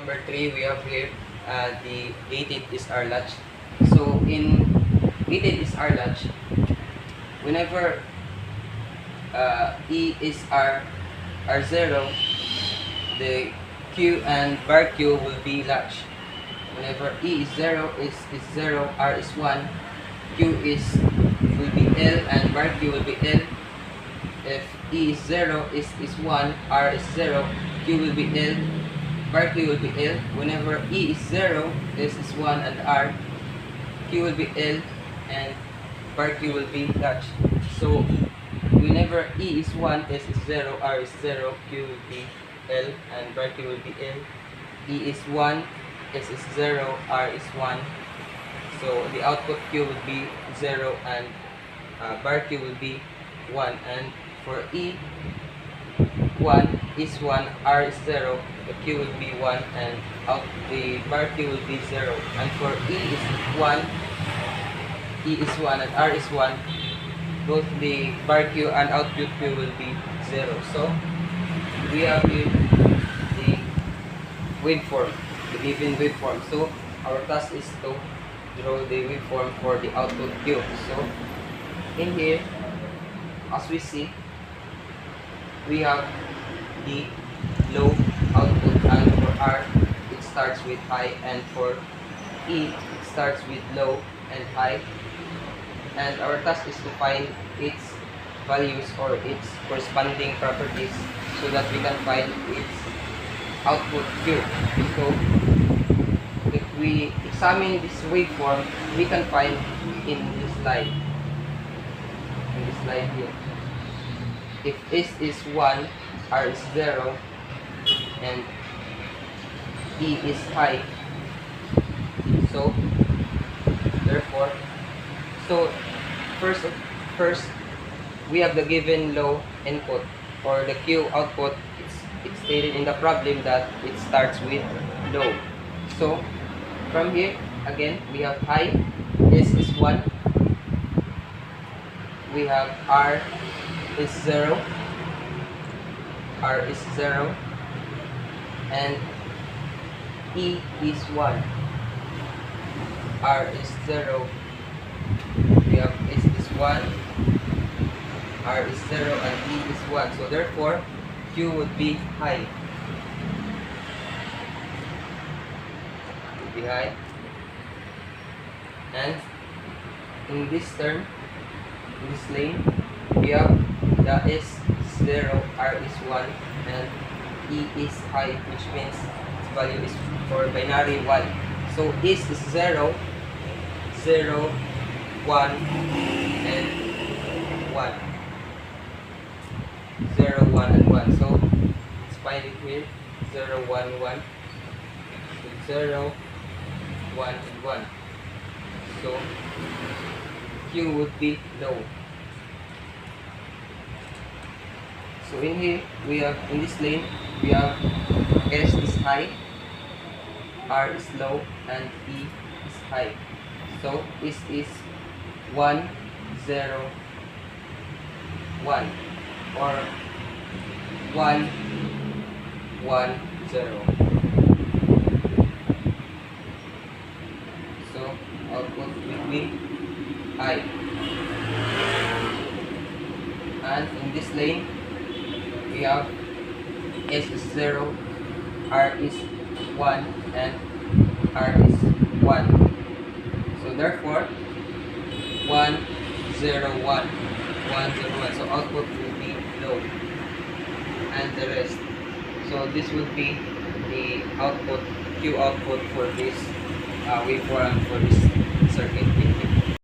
number 3, we have here the gated is our latch. So in gated is our latch, whenever E is R0, the Q and bar Q will be latch. Whenever E is 0, is 0, R is 1, Q will be L and bar Q will be L. If E is 0, is 1, R is 0, Q will be L, bar Q will be L. Whenever E is 0, S is 1 and R, Q will be L and bar Q will be latch. So whenever E is 1, S is 0, R is 0, Q will be L and bar Q will be L. E is 1, S is 0, R is 1. So the output Q will be 0 and bar Q will be 1. And for E, 1 is 1, R is 0, the Q will be 1 and the bar Q will be 0. And for E is 1 and R is 1, both the bar Q and output Q will be 0. So we have here the waveform, the given waveform. So our task is to draw the waveform for the output Q. So in here, as we see, we have the low output, and for R it starts with high, and for E it starts with low and high. And our task is to find its values or its corresponding properties so that we can find its output Q. So if we examine this waveform, we can find in this slide here, if S is 1, R is 0, and E is high, so therefore, first we have the given low input or the Q output. It's stated in the problem that it starts with low. So from here again we have high, S is 1, we have R is 0, and E is 1, R is 0, we have S is 1, R is 0, and E is 1. So therefore Q would be high. And in this term, in this lane, we have the S is 0, R is 1, and E is high, which means its value is for binary 1. So S is 0, 0, 1, and 1. 0, 1, and 1. So let's find it here. 0, 1, 1. So 0, 1, and 1. So Q would be low. So in here we have, in this lane, we have S is high, R is low, and E is high. So this is 1, 0, 1, or 1, 1, 0. So output will be high. And in this lane we have S is 0, R is 1, and R is 1. So therefore 1, 0, 1, 1, 0, 1. So output will be low, and the rest. So this would be the output, Q output for this waveform, for this circuit.